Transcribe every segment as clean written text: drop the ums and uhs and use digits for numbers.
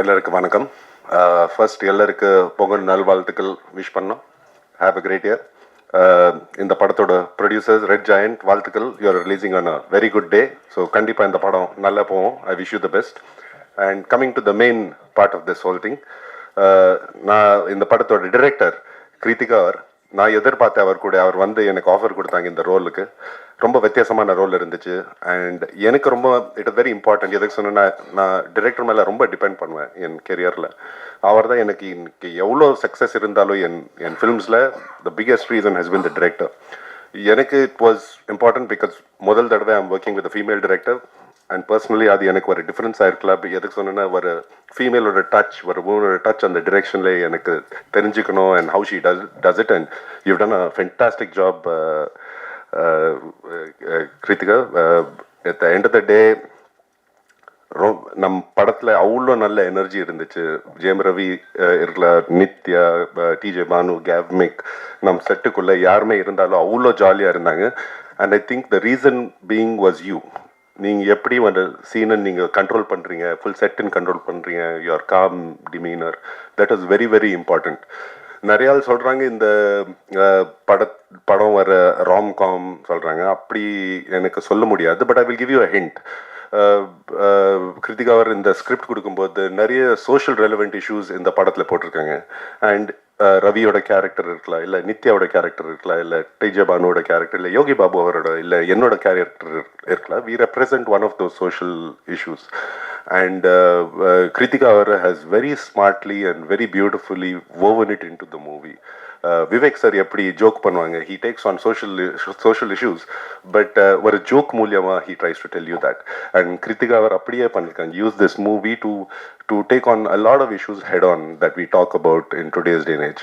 எல்லாருக்கும் வணக்கம். ஃபர்ஸ்ட் எல்லாருக்கு பொங்கல் நல்வாழ்த்துக்கள் விஷ் பண்ணோம். Have a great year. இந்த படத்தோட ப்ரொடியூசர்ஸ் ரெட் ஜாயண்ட் வாழ்த்துக்கள். You're releasing on a very good day. So கண்டிப்பாக இந்த படம் நல்லா போவோம். I wish you the best. And coming to the main part of this whole thing, நான் இந்த படத்தோட டிரெக்டர் கிருத்திகா நான் எதிர்பார்த்தேன். அவர் வந்து எனக்கு ஆஃபர் கொடுத்தாங்க இந்த ரோலுக்கு. ரொம்ப வித்தியாசமான ரோல் இருந்துச்சு. அண்ட் எனக்கு ரொம்ப இட் இஸ் வெரி இம்பார்ட்டன்ட். எதுக்கு சொன்னா, நான் டிரெக்டர் மேலே ரொம்ப டிபெண்ட் பண்ணுவேன் என் கெரியரில். அவர் தான் எனக்கு இன்னைக்கு எவ்வளோ சக்ஸஸ் இருந்தாலும் என் ஃபிலிம்ஸில் the biggest reason has been the director. எனக்கு இட் வாஸ் இம்பார்ட்டன்ட் பிகாஸ் முதல் தடவை I'm working with female director. And personally அது எனக்கு ஒரு டிஃப்ரென்ஸ் ஆயிருக்கலாம். எதுக்கு சொன்னா, ஒரு ஃபீமேலோட டச், ஒரு உமனோட டச் அந்த டிரெக்ஷன்ல எனக்கு தெரிஞ்சுக்கணும். And how she does it. And you done a fantastic job Kiruthiga. At the end of the day நம் படத்தில் அவ்வளோ நல்ல எனர்ஜி இருந்துச்சு. ஜெயம் ரவி இருக்கலாம், நித்யா, டிஜே பானு, கேவ்மிக், நம் செட்டுக்குள்ளே யாருமே இருந்தாலும் அவ்வளோ ஜாலியாக இருந்தாங்க. And I think the reason being was you. நீங்கள் எப்படி அந்த சீனை நீங்கள் கண்ட்ரோல் பண்ணுறீங்க, ஃபுல் செட்டுன்னு கண்ட்ரோல் பண்ணுறீங்க, your calm demeanour, that is very very important. நிறைய ஆள் சொல்கிறாங்க இந்த படம் வர ராம்காம் சொல்கிறாங்க. அப்படி எனக்கு சொல்ல முடியாது. But I will give you a hint. Kiruthiga அவர் இந்த ஸ்கிரிப்ட் கொடுக்கும்போது நிறைய சோஷியல் ரெலவெண்ட் இஷ்யூஸ் இந்த படத்தில் போட்டிருக்காங்க. அண்ட் ரவியோட கேரக்டர் இருக்கலாம், இல்லை நித்யாவோட கேரக்டர் இருக்கலாம், இல்லை டிஜே பானுவோட கேரக்டர், இல்லை யோகி பாபு அவரோட, இல்லை என்னோட கேரக்டர் இருக்கலாம். We represent one of those social issues. And Kiruthiga அவர் has very smartly and very beautifully woven it into the movie. Vivek sir எப்படி ஜோக் பண்ணுவாங்க, he takes on social issues, but ஒரு ஜோக் மூலியமாக he tries to tell you that. And Kiruthiga அவர் அப்படியே பண்ணியிருக்காங்க. Use this movie to take on a lot of issues head on that we talk about in today's day and age.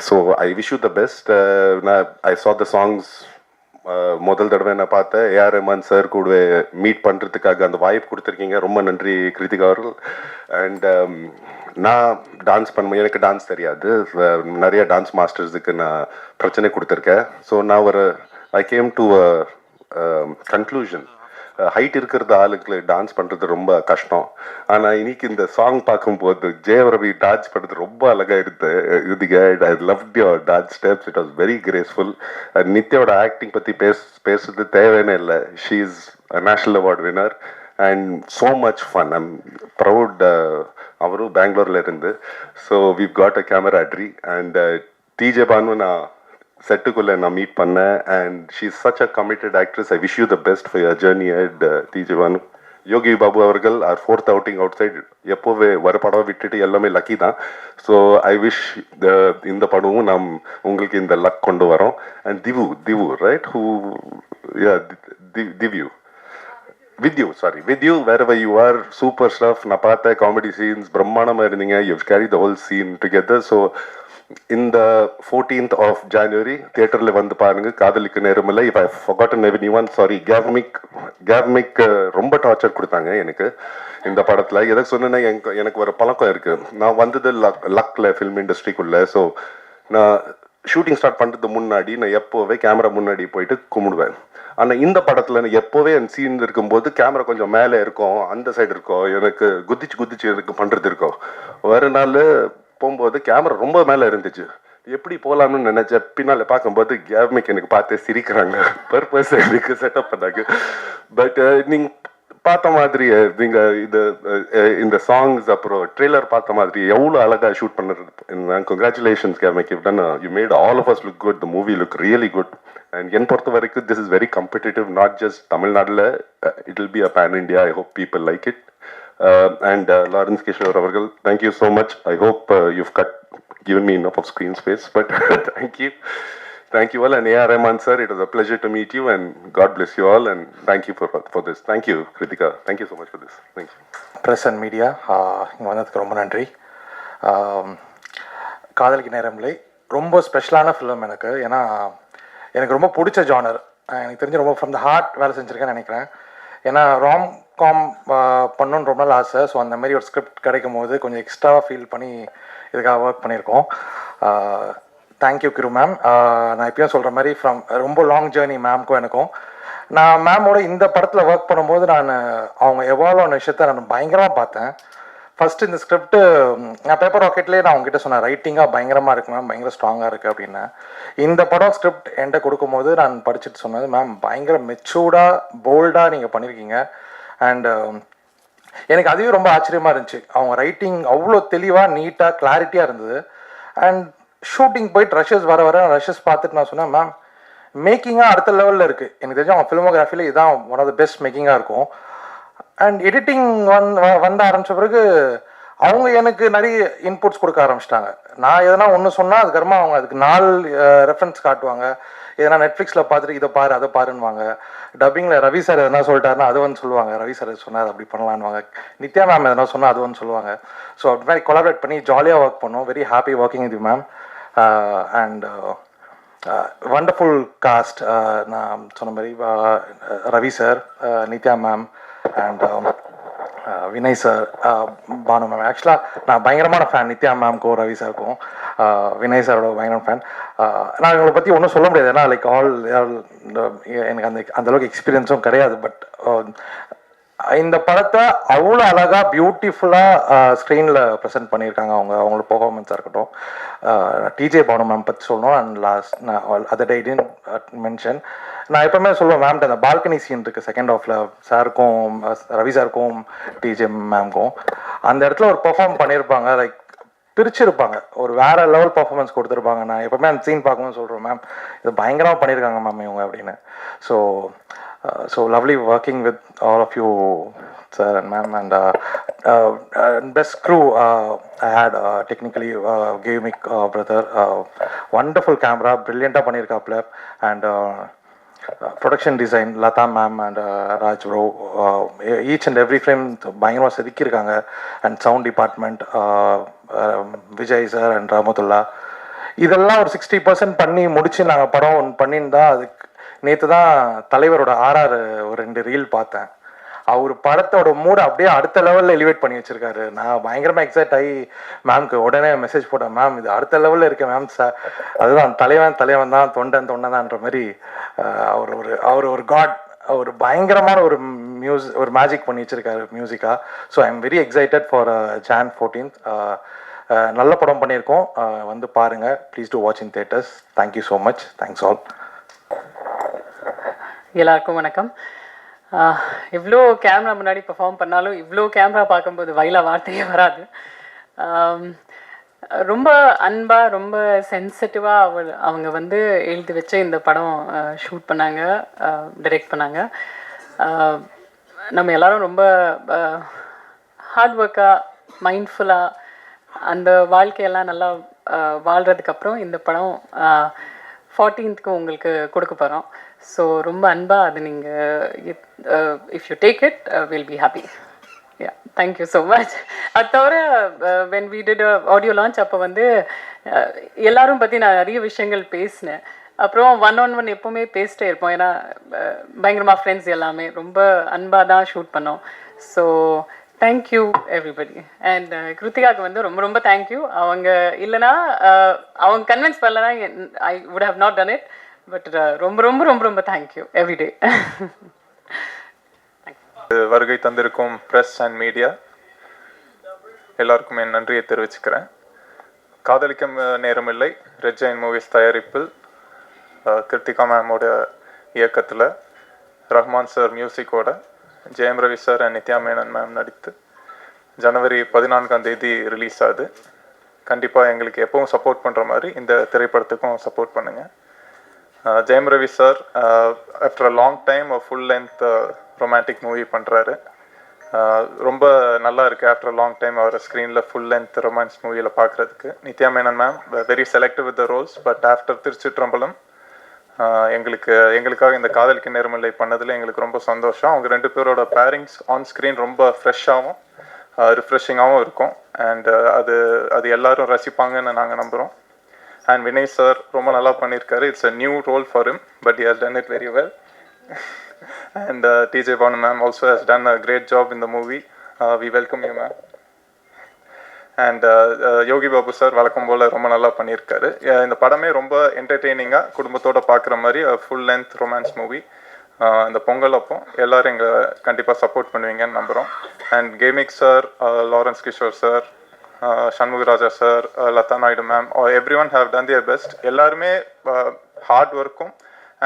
So I wish you the best. I saw the songs. முதல் தடவை நான் பார்த்தேன். AR Rahman sir கூட meet பண்ணுறதுக்காக அந்த வாய்ப்பு கொடுத்துருக்கீங்க. ரொம்ப நன்றி கிருத்திகா அவர்கள். அண்ட் நான் டான்ஸ் பண்ணுவேன். எனக்கு டான்ஸ் தெரியாது. நிறைய டான்ஸ் மாஸ்டர்ஸுக்கு நான் பிரச்சனை கொடுத்துருக்கேன். ஸோ நான் I came to conclusion, height இருக்கிறது ஆளுக்கு டான்ஸ் பண்ணுறது ரொம்ப கஷ்டம். ஆனால் இன்னைக்கு இந்த சாங் பார்க்கும்போது ஜெயரவி டான்ஸ் பண்ணுறது ரொம்ப அழகாக இருக்குது. I loved your dance steps. It was very graceful. நித்யாவோட ஆக்டிங் பற்றி பேசுறது தேவையான இல்லை. She is a national award winner and so much fun. I'm proud. அவரும் பெங்களூரில் இருந்து. So we've got a camaraderie. And TJ Bhanu நான் செட்டுக்குள்ளே நான் மீட் பண்ணேன். And she is such a committed actress. I wish you the best for your journey at TJ Bhanu. Yogi Babu அவர்கள் are 4th outing out side. எப்போவே வர படம் விட்டுட்டு எல்லாமே லக்கி தான். ஸோ ஐ விஷ் இந்த படமும் நாம் உங்களுக்கு இந்த லக் கொண்டு வரோம். அண்ட் திவு ரைட் ஹூ திவ்யூ with you wherever you are, super stuff. நான் பார்த்த காமெடி சீன்ஸ் பிரம்மாண்டமாக இருந்தீங்க. You carry the whole scene together. So இந்த 14th of January தியேட்டரில் வந்து பாருங்க. Kadhalikka Neramillai. If I forgotten anyone, sorry. Gavemic ரொம்ப டார்ச்சர் கொடுத்தாங்க எனக்கு இந்த படத்தில். எதாவது சொன்னேன்னா எனக்கு ஒரு பழக்கம் இருக்குது. நான் வந்தது லக்கில் ஃபில்ம் இண்டஸ்ட்ரிக்குள்ளே. ஸோ நான் ஷூட்டிங் ஸ்டார்ட் பண்ணுறது முன்னாடி நான் எப்போவே கேமரா முன்னாடி போயிட்டு கும்பிடுவேன். ஆனால் இந்த படத்தில் நான் எப்போவே என் சீன் இருக்கும்போது கேமரா கொஞ்சம் மேலே இருக்கும், அந்த சைடு இருக்கும். எனக்கு குதிச்சு எனக்கு பண்ணுறது இருக்கும். ஒரு நாள் போகும்போது கேமரா ரொம்ப மேலே இருந்துச்சு. எப்படி போகலாம்னு நினச்சேன். பின்னால் பார்க்கும்போது கேவ்மிக் எனக்கு பார்த்து சிரிக்கிறாங்க. பர்பஸ் எனக்கு செட்டப் பண்ணாங்க. பட் நீங்கள் பார்த்த மாதிரி நீங்கள் இந்த சாங்ஸ் அப்புறம் ட்ரெய்லர் பார்த்த மாதிரி எவ்வளோ அழகாக ஷூட் பண்ணுறது. Congratulations Gavemic. You made all of us look good. The movie look really good. And என் பொறுத்த வரைக்கும் this is very competitive. Not just தமிழ்நாட்டில், it will be a pan India. I hope people like it. And Lawrence Kishore Avagal, thank you so much. I hope you've given me enough of screen space, but thank you all. And A.R. Rahman sir, it was a pleasure to meet you, and God bless you all, and thank you for this. Thank you Kritika, thank you so much for this. Thank you. Press and media, இங்கே வந்ததுக்கு ரொம்ப நன்றி. காதலிக்கு நேரமில்லை ரொம்ப ஸ்பெஷலான film எனக்கு. ஏன்னா எனக்கு ரொம்ப பிடிச்ச ஜானர். எனக்கு தெரிஞ்சு ரொம்ப ஃப்ரம் த ஹார்ட் வேலை செஞ்சுருக்கேன்னு நினைக்கிறேன். ஏன்னா ராம்காம் பண்ணணுன்னு ரொம்ப நாள் ஆசை. ஸோ அந்த மாதிரி ஒரு ஸ்கிரிப்ட் கிடைக்கும் போது கொஞ்சம் எக்ஸ்ட்ராவாக ஃபீல் பண்ணி இதுக்காக ஒர்க் பண்ணியிருக்கோம். தேங்க்யூ கிரு மேம். நான் இப்பயும் சொல்கிற மாதிரி ரொம்ப லாங் ஜேர்னி மேம்க்கும் எனக்கும். நான் மேமோட இந்த படத்தில் ஒர்க் பண்ணும்போது அவங்க எவால்வ் ஆன விஷயத்த நான் பயங்கரமாக பார்த்தேன். ஃபர்ஸ்ட் இந்த ஸ்கிரிப்ட் நான் பேப்பர் ராக்கெட்லேயே நான் உங்ககிட்ட சொன்னேன் ரைட்டிங்காக பயங்கரமாக இருக்கு மேம், பயங்கர ஸ்ட்ராங்காக இருக்குது அப்படின்னு. இந்த படம் ஸ்கிரிப்ட் என்கிட்ட கொடுக்கும்போது நான் படிச்சுட்டு சொன்னது, மேம் பயங்கர மெச்சூர்டாக போல்டாக நீங்கள் பண்ணியிருக்கீங்க. அண்ட் எனக்கு அதுவே ரொம்ப ஆச்சரியமாக இருந்துச்சு. அவங்க ரைட்டிங் அவ்வளோ தெளிவாக நீட்டாக கிளாரிட்டியாக இருந்தது. அண்ட் ஷூட்டிங் போயிட்டு ரஷஸ் வர ரஷஸ் பார்த்துட்டு நான் சொன்னேன், மேம் மேக்கிங்காக அடுத்த லெவலில் இருக்குது. எனக்கு தெரிஞ்சு அவங்க ஃபிலிமோகிராஃபியில் இதுதான் ஒன் ஆஃப் த பெஸ்ட் மேக்கிங்காக இருக்கும். அண்ட் எடிட்டிங் வந்த ஆரம்பித்த பிறகு அவங்க எனக்கு நிறைய இன்புட்ஸ் கொடுக்க ஆரம்பிச்சிட்டாங்க. நான் எதனா ஒன்று சொன்னால் அதுக்கப்புறமா அவங்க அதுக்கு 4 ரெஃபரன்ஸ் காட்டுவாங்க. எதனா நெட்ஃப்ளிக்ஸில் பார்த்துட்டு இதை பாரு அதை பாருன்னுவாங்க. டப்பிங்கில் ரவி சார் எதனா சொல்லிட்டாருன்னா அது வந்து சொல்லுவாங்க, ரவி சார் சொன்னார் அப்படி பண்ணலான்வாங்க. நித்யா மேம் எதனா சொன்னால் அது வந்து சொல்லுவாங்க. ஸோ அப்படி மாதிரி கொலாபரேட் பண்ணி ஜாலியாக ஒர்க் பண்ணோம். Very happy working with you ma'am. And wonderful cast. நான் சொன்ன மாதிரி Ravi sir, Nithya ma'am and Vinay sir, Banu ma'am. ஆக்சுவலாக நான் பயங்கரமான ஃபேன் நித்யா மேம்க்கும் ரவி சாருக்கும். வினய் சாரோட பயங்கர ஃபேன். நான் இவங்களை பற்றி ஒன்றும் சொல்ல முடியாது, ஏன்னா லைக் ஆல் எனக்கு அந்தளவுக்கு எக்ஸ்பீரியன்ஸும் கிடையாது. பட் இந்த படத்தை அவ்வளோ அழகாக பியூட்டிஃபுல்லாக ஸ்க்ரீனில் ப்ரெசென்ட் பண்ணியிருக்காங்க. அவங்களோட பெர்ஃபார்மன்ஸாக இருக்கட்டும். டிஜே பானு மேம் பற்றி சொல்லணும். அண்ட் லாஸ்ட் நான் அதை டேட் மென்ஷன், நான் எப்பவுமே சொல்லுவேன் மேம்கிட்ட, அந்த பால்கனி சீன் இருக்குது செகண்ட் ஹாஃபில் சாருக்கும் ரவி சாருக்கும் டிஜே மேம்க்கும். அந்த இடத்துல ஒரு பெர்ஃபார்ம் பண்ணியிருப்பாங்க, லைக் பிரிச்சிருப்பாங்க, ஒரு வேற லெவல் பர்ஃபார்மன்ஸ் கொடுத்துருப்பாங்க. நான் எப்பவுமே அந்த சீன் பார்க்கும்போது சொல்கிறேன், மேம் இது பயங்கரமாக பண்ணியிருக்காங்க மேம் இவங்க அப்படின்னு. So lovely working with all of you sir and ma'am. And best crew I had technically Gavemic brother, wonderful camera, ப்ரில்லியண்ட்டாக பண்ணியிருக்காப்ல. And production design Latha ma'am and Raj bro, each and every frame பயங்கரமாக செதுக்கியிருக்காங்க. And sound department Vijay sir and Rahmathulla, இதெல்லாம் ஒரு 60% பண்ணி முடிச்சு நாங்கள் படம் ஒன்று பண்ணியிருந்தா. அதுக்கு நேற்று தான் தலைவரோட ஆர்ஆர் ஒரு 2 ரீல் பார்த்தேன். அவர் படத்தோட மூட அப்படியே அடுத்த லெவலில் எலிவேட் பண்ணி வச்சிருக்காரு. நான் பயங்கரமாக எக்ஸைட் ஆகி மேம்க்கு உடனே மெசேஜ் போட்டேன், மேம் இது அடுத்த லெவலில் இருக்கேன் மேம் சார். அதுதான் தலைவன் தான் தொண்டன் தான்ற மாதிரி அவர் ஒரு காட், ஒரு பயங்கரமான ஒரு மேஜிக் பண்ணி வச்சிருக்காரு மியூசிக்கா. So I am very excited for Jan 14th. நல்ல படம் பண்ணியிருக்கோம், வந்து பாருங்கள். Please do watch in theatres. Thank you so much. Thanks all. எல்லாருக்கும் வணக்கம். இவ்வளோ கேமரா முன்னாடி பெர்ஃபார்ம் பண்ணாலும் இவ்வளோ கேமரா பார்க்கும்போது வயலா வார்த்தையே வராது. ரொம்ப அன்பாக ரொம்ப சென்சிட்டிவாக அவங்க வந்து எழுதி வச்ச இந்த படம் ஷூட் பண்ணாங்க, டைரக்ட் பண்ணாங்க. நம்ம எல்லாரும் ரொம்ப ஹார்ட் ஒர்க்காக மைண்ட்ஃபுல்லாக அந்த வாழ்க்கையெல்லாம் நல்லா வாழ்கிறதுக்கப்புறம் இந்த படம் 14th உங்களுக்கு கொடுக்க போகிறோம். ஸோ ரொம்ப அன்பாக அது நீங்கள் if you take it will be happy. Yeah, thank you so much. அது தவிர when we did audio launch அப்போ வந்து எல்லாரும் பற்றி நான் நிறைய விஷயங்கள் பேசினேன். அப்புறம் 1-on-1 எப்போவுமே பேசிட்டே இருப்போம், ஏன்னா பயங்கரமாக ஃப்ரெண்ட்ஸ் எல்லாமே ரொம்ப அன்பாக தான் ஷூட் பண்ணோம். So thank you everybody. அண்ட் கிருத்திகாவுக்கு வந்து ரொம்ப ரொம்ப தேங்க்யூ. அவங்க இல்லைனா அவங்க கன்வின்ஸ் பண்ணலனா I would have not done it. But ரொம்ப ரொம்ப ரொம்ப ரொம்ப தேங்க்யூ எவ்ரிடே. வருகை தந்திருக்கும் ப்ரெஸ் அண்ட் மீடியா எல்லாருக்கும் என் நன்றியை தெரிவிச்சுக்கிறேன். காதலிக்க நேரமில்லை ரெட் ஜெயின் மூவிஸ் தயாரிப்பில் கிருத்திகா மேமோட இயக்கத்தில் ரஹ்மான் சார் மியூசிக்கோட Jayam Ravi sir and Nithya Menen ma'am நடித்து ஜனவரி 14 ரிலீஸ் ஆகுது. கண்டிப்பாக எங்களுக்கு எப்பவும் சப்போர்ட் பண்ணுற மாதிரி இந்த திரைப்படத்துக்கும் சப்போர்ட் பண்ணுங்கள். Jayam Ravi sir after a long time full length romantic movie பண்ணுறாரு. ரொம்ப நல்லா இருக்குது ஆஃப்டர் அ லாங் டைம் அவரை ஸ்க்ரீனில் ஃபுல் லென்த் ரொமான்ஸ் மூவியில் பார்க்குறதுக்கு. Nithya Menen ma'am very selective with the roles. But after Thiruchitrambalam எங்களுக்காக இந்த காதலிக்க நேரமில்லை பண்ணதில் எங்களுக்கு ரொம்ப சந்தோஷம். அவங்க 2 பேரோட பேரிங்ஸ் ஆன் ஸ்க்ரீன் ரொம்ப ஃப்ரெஷ்ஷாகவும் ரிஃப்ரெஷிங்காகவும் இருக்கும். அண்ட் அது எல்லாரும் ரசிப்பாங்கன்னு நாங்கள் நம்புகிறோம். அண்ட் வினய் சார் ரொம்ப நல்லா பண்ணியிருக்காரு. It's a new role for him but he has done it very well. And TJ Banu ma'am also has done a great job in the movie. We welcome you ma'am. And Yogi Babu sir வழக்கம் போல் ரொம்ப நல்லா பண்ணியிருக்காரு. இந்த படமே ரொம்ப என்டர்டெய்னிங்காக குடும்பத்தோடு பார்க்குற மாதிரி ஃபுல் லென்த் ரொமான்ஸ் மூவி. இந்த பொங்கல் அப்போ எல்லோரும் எங்களை கண்டிப்பாக சப்போர்ட் பண்ணுவீங்கன்னு நம்புகிறோம். And Gavemic sir, Lawrence Kishore sir, Shanmugaraja sir, Latha Naidu ma'am, every one have done their best. எல்லாருமே ஹார்ட் ஒர்க்கும்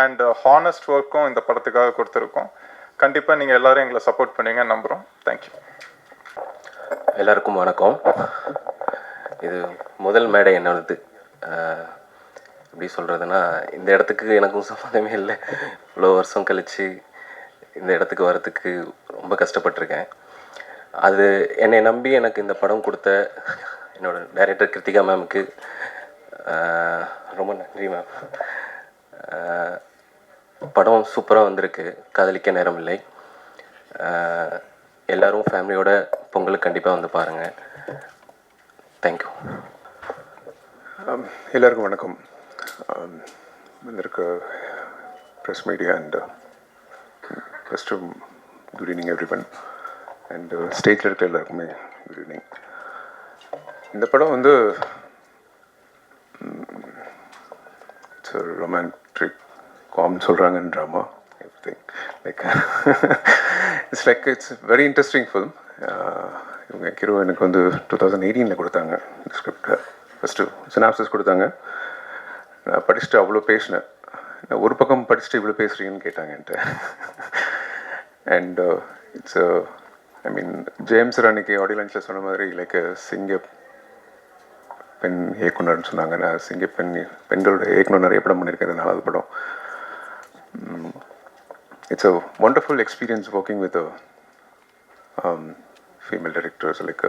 அண்ட் ஹானஸ்ட் ஒர்க்கும் இந்த படத்துக்காக கொடுத்துருக்கோம். கண்டிப்பாக நீங்கள் எல்லோரும் எங்களை சப்போர்ட் பண்ணுவீங்கன்னு நம்புகிறோம். தேங்க்யூ. எல்லாருக்கும் வணக்கம். இது முதல் மேடை என்னது, எப்படி சொல்கிறதுனா, இந்த இடத்துக்கு எனக்கும் சம்மந்தமே இல்லை. இவ்வளோ வருஷம் கழித்து இந்த இடத்துக்கு வரத்துக்கு ரொம்ப கஷ்டப்பட்டிருக்கேன். அது என்னை நம்பி எனக்கு இந்த படம் கொடுத்த என்னோடய டைரக்டர் கிருத்திகா மேமுக்கு ரொம்ப நன்றி மேம். படம் சூப்பராக வந்திருக்கு. காதலிக்க நேரமில்லை. எல்லோரும் ஃபேமிலியோட பொங்கலுக்கு கண்டிப்பாக வந்து பாருங்கள். தேங்க்யூ. எல்லாருக்கும் வணக்கம். வந்திருக்க press media and first good evening every one. And ஸ்டேஜில் இருக்க எல்லாருக்குமே குட் ஈவினிங். இந்த படம் வந்து இட்ஸ் ரொமான்டிக் காம் சொல்கிறாங்கன்னு drama everything like it's very interesting film. இவங்க ஹீரோ எனக்கு வந்து 2018 கொடுத்தாங்க ஸ்கிரிப்டை. ஃபஸ்ட்டு சினாப்சிஸ் கொடுத்தாங்க. நான் படிச்சுட்டு அவ்வளோ பேசினேன். நான் ஒரு பக்கம் படிச்சுட்டு இவ்வளோ பேசுகிறீங்கன்னு கேட்டாங்க என்கிட்ட. And it's I mean James அன்னைக்கு ஆடியோ லான்ச்சில் சொன்ன மாதிரி லைக் சிங்க பெண் இயக்குனர்னு சொன்னாங்க. நான் சிங்க பெண்களோட இயக்குனர் நிறைய படம் பண்ணியிருக்கேன். 4வது படம். It's a wonderful experience working with female directors. Like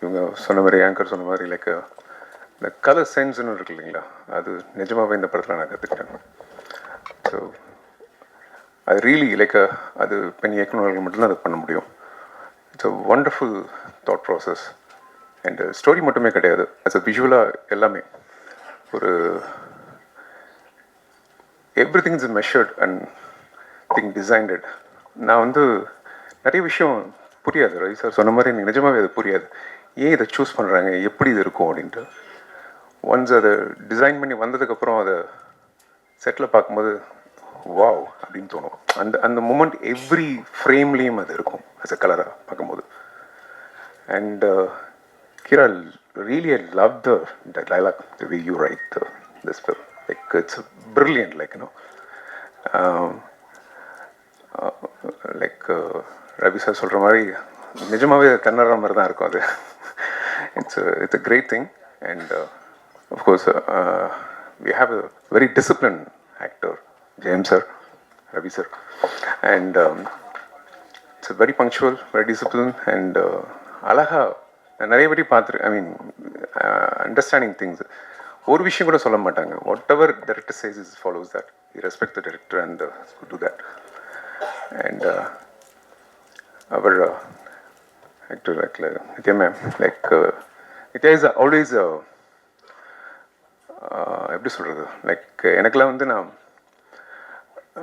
இவங்க சொன்ன மாதிரி, ஆங்கர் சொன்ன மாதிரி, லைக் இந்த கலர் சென்ஸ்னு இருக்கு இல்லைங்களா, அது நிஜமாகவே இந்த படத்தில் நான் கற்றுக்கிட்டேன். ஸோ அது ரியலி லைக் அது பெண் இயக்குநர்கள் மட்டும்தான் அது பண்ண முடியும். It's a wonderful thought process. And story மட்டுமே கிடையாது, அஸ் அ விஷுவலாக எல்லாமே ஒரு every thing is measured and thing designed. நான் வந்து நிறைய விஷயம் புரியாது. ரவி சார் சொன்ன மாதிரி எனக்கு நிஜமாகவே அது புரியாது. ஏன் இதை சூஸ் பண்ணுறாங்க, எப்படி இது இருக்கும் அப்படின்ட்டு. ஒன்ஸ் அதை டிசைன் பண்ணி வந்ததுக்கப்புறம் அதை செட்டில் பார்க்கும்போது வாவ் அப்படின்னு தோணும். அந்த மூமெண்ட் எவ்ரி ஃப்ரேம்லேயும் அது இருக்கும் அஸ் அ கலராக பார்க்கும்போது. And Kira, really I love the dialogue, the way you write this film. Like it's brilliant, like you know. Like Ravi sir சொல்கிற மாதிரி நிஜமாகவே கன்னடா மாதிரி தான் இருக்கும் அது. It's a great thing. And of course we have a very disciplined actor, James sir, Ravi sir. And it's very punctual, very disciplined, and அழகா நிறைய பேர் பார்த்துருக்கேன். I mean understanding things. ஒரு விஷயம் கூட சொல்ல மாட்டாங்க. Whatever director says is follows that. He respect the director and do that. And அவர் actor like Nithya ma'am, like Nithya is always எப்படி சொல்கிறது, லைக் எனக்கெல்லாம் வந்து நான்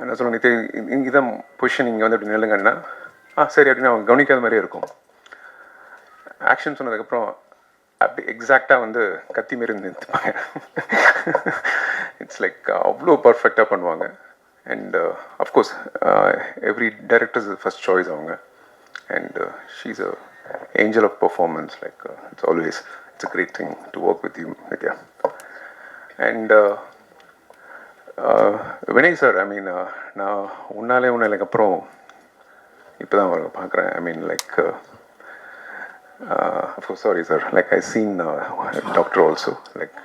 என்ன சொல்லுவேன், நித்யா இங்கே தான் பொசிஷன், இங்கே வந்து அப்படி நில்லுங்கன்னா சரி அப்படின்னு அவங்க கவனிக்காத மாதிரியே இருக்கும். ஆக்ஷன் சொன்னதுக்கப்புறம் அப்படி எக்ஸாக்டாக வந்து கத்தி மாரி நிறுத்துப்பாங்க. இட்ஸ் லைக் அவ்வளோ பர்ஃபெக்டாக பண்ணுவாங்க. And of course every directors first choice அவங்க. And she's a angel of performance. Like it's always it's a great thing to work with you Nithya. And Vinay sir, I mean நான் உன்னாலே உன்னைக்கு அப்புறம் இப்போ தான் அவரை பார்க்குறேன். I mean like of course, sorry sir, like I seen doctor also, like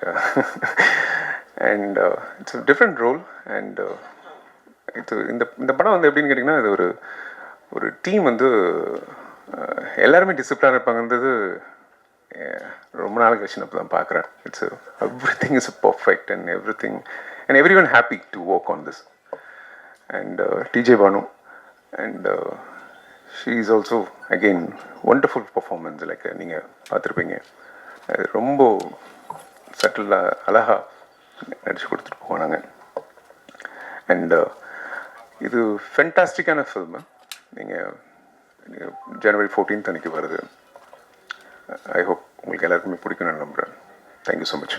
and it's a different role. And இந்த படம் வந்து எப்படின்னு கேட்டிங்கன்னா, இது ஒரு டீம் வந்து எல்லாருமே டிசிப்ளினாக இருப்பாங்கன்றது ரொம்ப நாள் கழிச்சு நான் தான் பார்க்குறேன். It's everything is perfect and everything and everyone happy to work on this. And TJ Banu, and she is also again wonderful performance. Like நீங்கள் பார்த்துருப்பீங்க, ரொம்ப சட்டிலாக அழகாக நடிச்சு கொடுத்துட்டு போனாங்க. அண்ட் இது ஃபென்டாஸ்டிக்கான ஃபில்மு. நீங்கள் ஜனவரி 14th அன்றைக்கி வருது. ஐ ஹோப் உங்களுக்கு எல்லாருக்குமே பிடிக்கும்னு நம்புகிறேன். Thank you so much.